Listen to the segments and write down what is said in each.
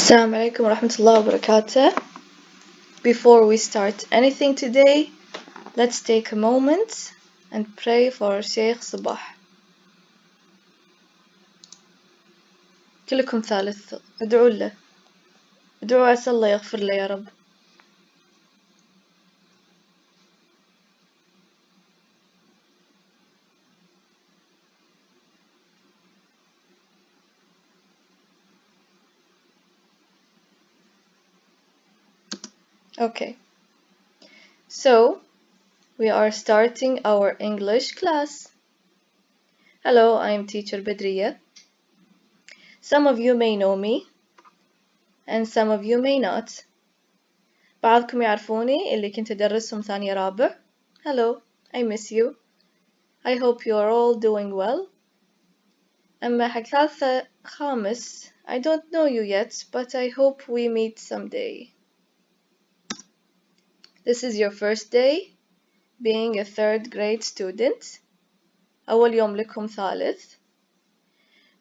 Assalamu alaikum wa rahmatullahi wa barakatuh. Before we start anything today, let's take a moment and pray for Sheikh Sabah. كلكم ثالث ادعوا له ادعوا عسى الله يغفر له يا رب. Okay, so we are starting our English class. Hello, I'm teacher Badriya. Some of you may know me and some of you may not. بعضكم يعرفوني اللي كنت أدرسهم ثانية رابع. Hello, I miss you. I hope you are all doing well. أما حق ثالثة خامس I don't know you yet, but I hope we meet someday. This is your first day being a third grade student. أول يوم لكم ثالث.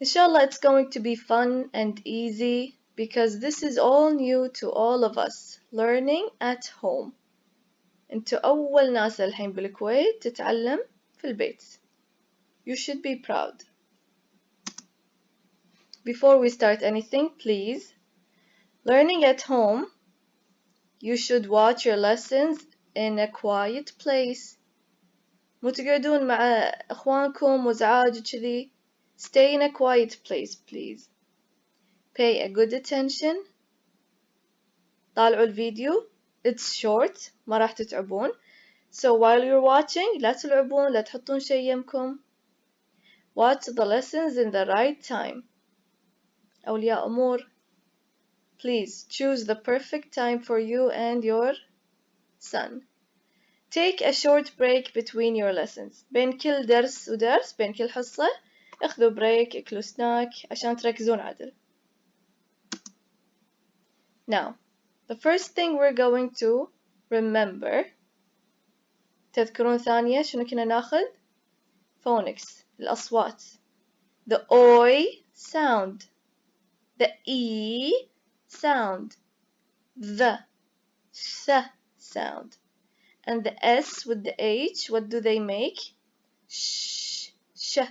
Inshallah it's going to be fun and easy because this is all new to all of us, learning at home. انتو أول ناس الحين بالكويت تتعلم في البيت. You should be proud. Before we start anything, please, learning at home, you should watch your lessons in a quiet place. مو تقعدون مع إخوانكم وزعاج وكذي. Stay in a quiet place, please. Pay a good attention. طالعوا الفيديو. It's short. ما راح تتعبون. So while you're watching, لا تلعبون لا تحطون شي يمكم. Watch the lessons in the right time. أولياء أمور. Please choose the perfect time for you and your son. Take a short break between your lessons. بين كل درس ودرس بين كل حصة اخذوا بريك اكلوا سناك عشان تركزون عدل. Now, the first thing we're going to remember. تذكرون ثانية شنو كنا ناخذ؟ phonics الأصوات. The OI sound. The E sound. The th sound. And the S with the H, what do they make? Sh, sh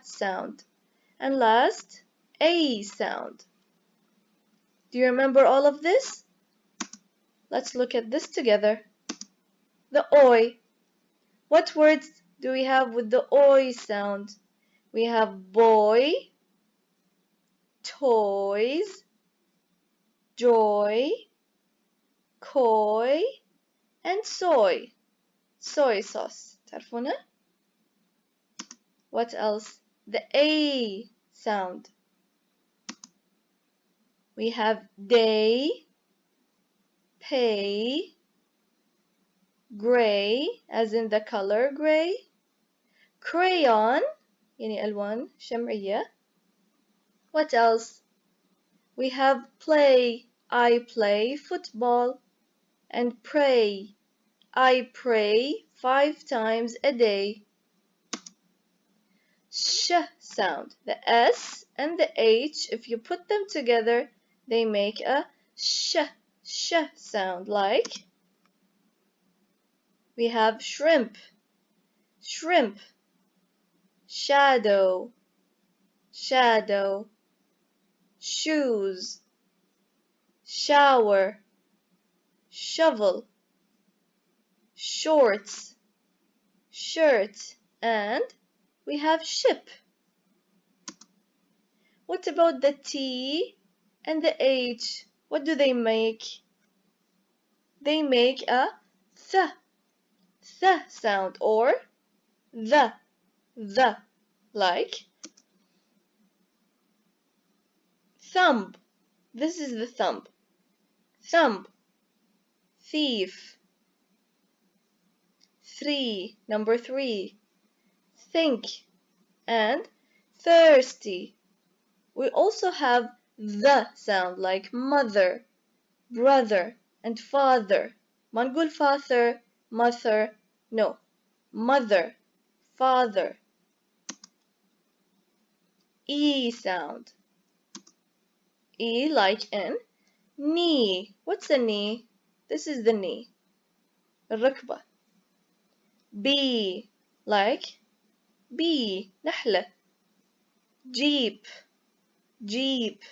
sound. And last, A sound. Do you remember all of this? Let's look at this together. The OI. What words do we have with the OI sound? We have boy, toys, joy, koi, and soy. Soy sauce. تعرفونه? What else? The A sound. We have day, pay, gray, as in the color gray, crayon, يعني ألوان شمعية. What else? We have play, I play football, and pray, I pray 5 times a day. Sh sound. The S and the H, if you put them together, they make a sh sound. Like we have shrimp, shrimp, shadow, shadow, shoes, shower, shovel, shorts, shirt, and we have ship. What about the T and the H? What do they make? They make a th sound, or the, like thumb. This is the thumb. Thumb, thief. 3, number 3. Think and thirsty. We also have the sound like mother, brother, and father. ما نقول father, mother, no. Mother, father. E sound. E like in. Knee. What's a knee? This is the knee. الركبة. B like bee. نحلة. Jeep. Jeep.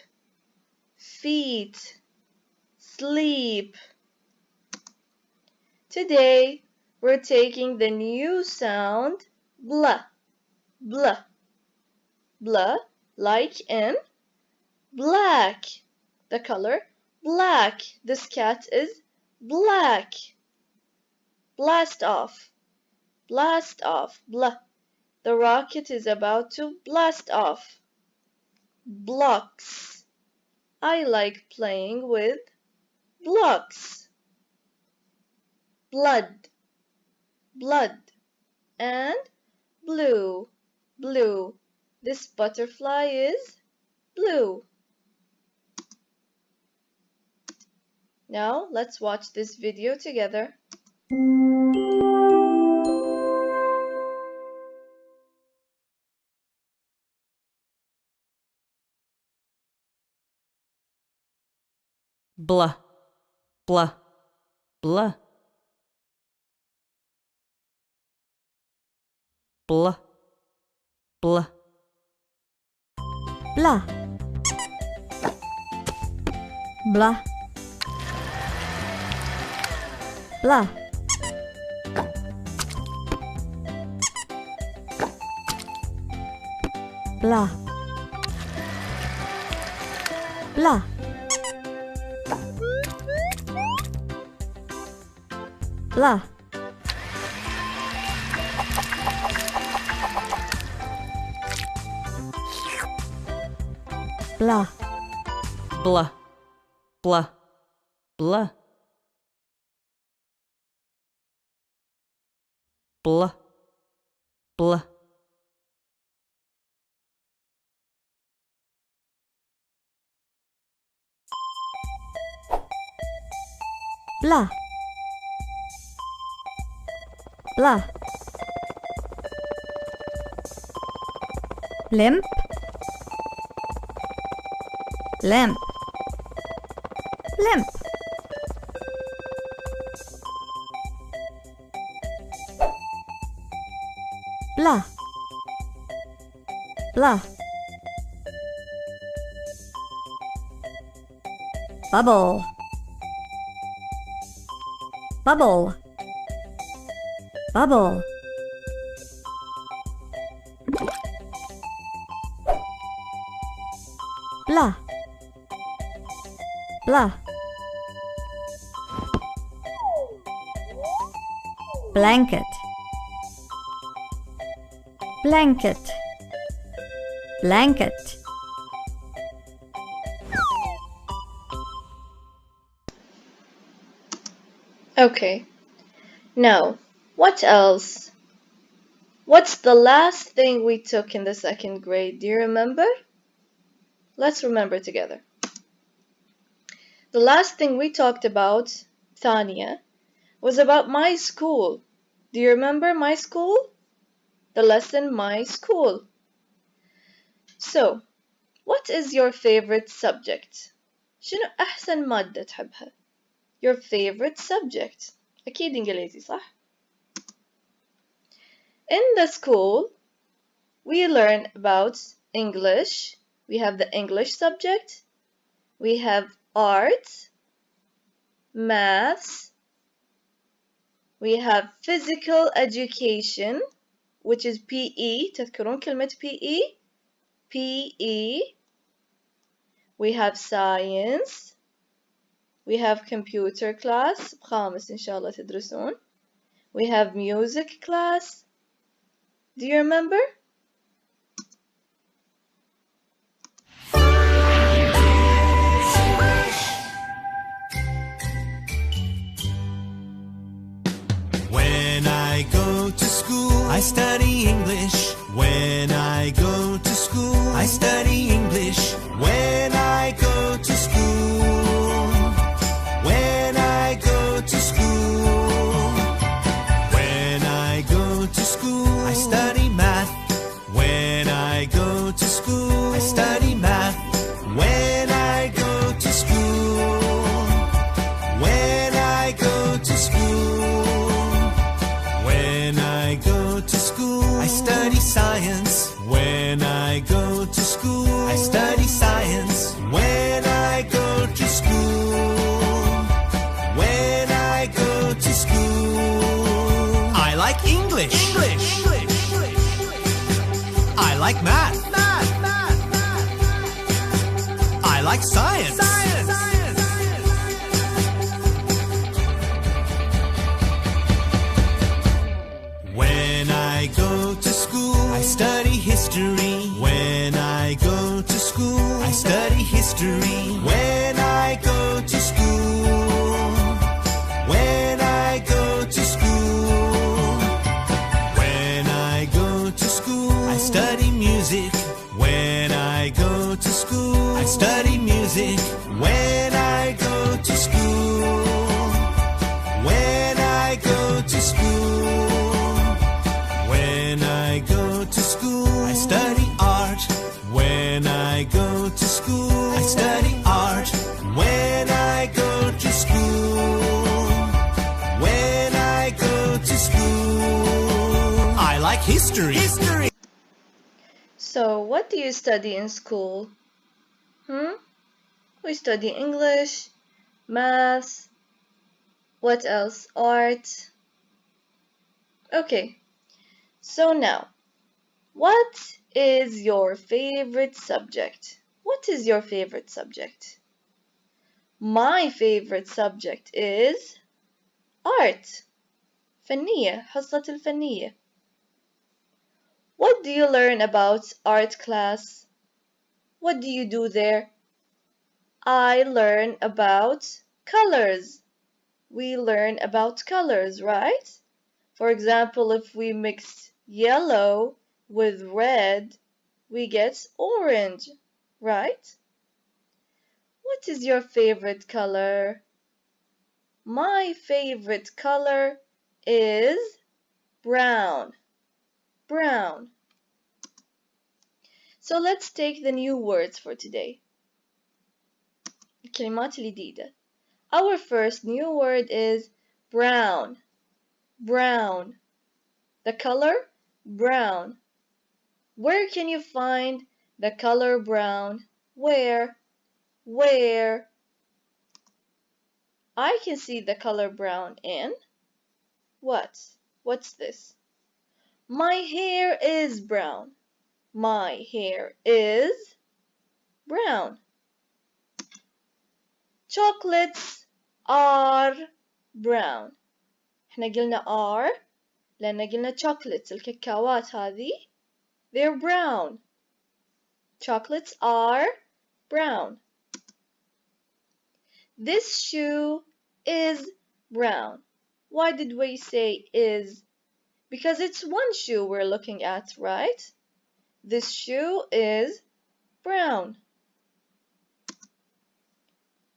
Feet. Sleep. Today we're taking the new sound blah. Blah. Blah like in black. The color black. This cat is black. Blast off. Blast off. Blah. The rocket is about to blast off. Blocks. I like playing with blocks. Blood. Blood. And blue. Blue. This butterfly is blue. Now let's watch this video together. Blah, blah, blah. Blah, blah. Blah. Blah. Blah. Blah. Blah. Blah. Blah. Blah, blah, blah. Blah, blah. Blah. Blah. Limp. Limp. Limp. Blah. Blah. Bubble. Bubble. Bubble. Blah. Blah. Blanket. Blanket. Blanket. Okay. Now, what else? What's the last thing we took in the second grade? Do you remember? Let's remember together. The last thing we talked about, Thania, was about my school. Do you remember my school? The lesson, my school. So, what is your favorite subject? شنو أحسن مادة تحبها? Your favorite subject. أكيد إنجليزي صح؟ In the school, we learn about English. We have the English subject. We have art, maths. We have physical education, which is PE. تذكرون كلمة PE? PE. We have science. We have computer class. بخامس إن شاء الله تدرسون. We have music class. Do you remember? When I go to school, I study English. When I go to school, I study English. When I go to school, when I go to school, when I go to school, I study math. When I go to school, I study math. When I go school. I study science when I go to school. I study science when I go to school. When I go to school. I like English. I like math. I like science. When I go to school, I study history. When I go to school, I study history. When I go to school. When I go to school. When I go to school, I study music. When I go to school, I study music. When I go to school. When I go to school. When I go to school, I study art. When I go to school, I study art. When I go to school. When I go to school. I like history. So, what do you study in school? We study English, maths, what else? Art. Okay, so now, what is your favorite subject? What is your favorite subject? My favorite subject is art. فنية، حصة الفنية. What do you learn about art class? What do you do there? I learn about colors. We learn about colors, right? For example, if we mix yellow with red, we get orange, right? What is your favorite color? My favorite color is brown. Brown. So let's take the new words for today. الكلمات الجديدة. Our first new word is brown. Brown. The color brown. Where can you find the color brown? Where? Where? I can see the color brown in what? What's this? My hair is brown. My hair is brown. Chocolates are brown. احنا قلنا are لأن قلنا chocolates الكاكاوات هذه they're brown. Chocolates are brown. This shoe is brown. Why did we say is? Because it's one shoe we're looking at, right? This shoe is brown.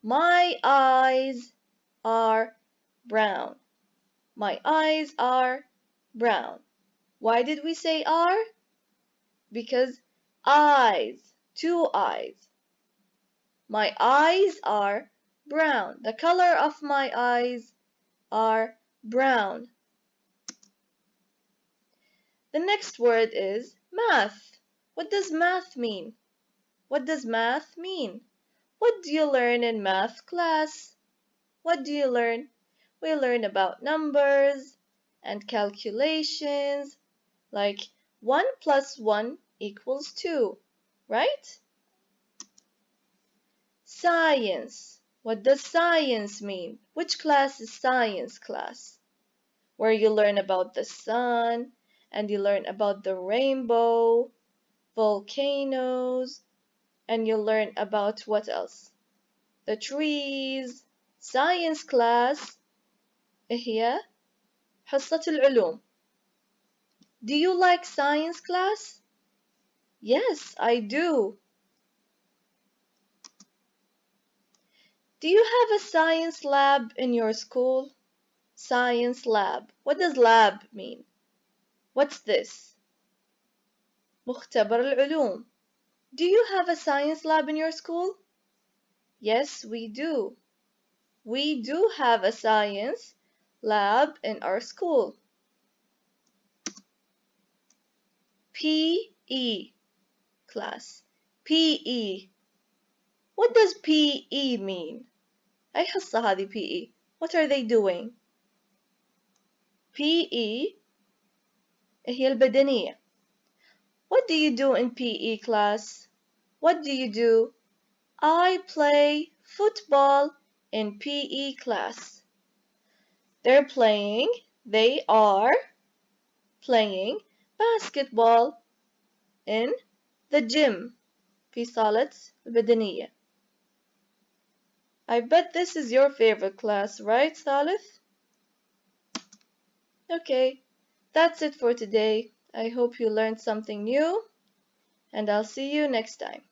My eyes are brown. My eyes are brown. Why did we say are? Because eyes, two eyes. My eyes are brown. The color of my eyes are brown. The next word is math. What does math mean? What does math mean? What do you learn in math class? What do you learn? We learn about numbers and calculations, like 1 plus 1 equals 2, right? Science. What does science mean? Which class is science class? Where you learn about the sun and you learn about the rainbow, volcanoes, and you learn about what else? The trees. Science class هي حصة العلوم. Do you like science class? Yes, I do. Do you have a science lab in your school? Science lab. What does lab mean? What's this? مختبر العلوم. Do you have a science lab in your school? Yes, we do. We do have a science lab in our school. PE class. PE. What does PE mean? أي حصة هذه PE? What are they doing? PE هي البدنية. What do you do in PE class? What do you do? I play football in PE class. They are playing basketball in the gym. في صالة البدنية. I bet this is your favorite class, right, Salith? Okay, that's it for today. I hope you learned something new, and I'll see you next time.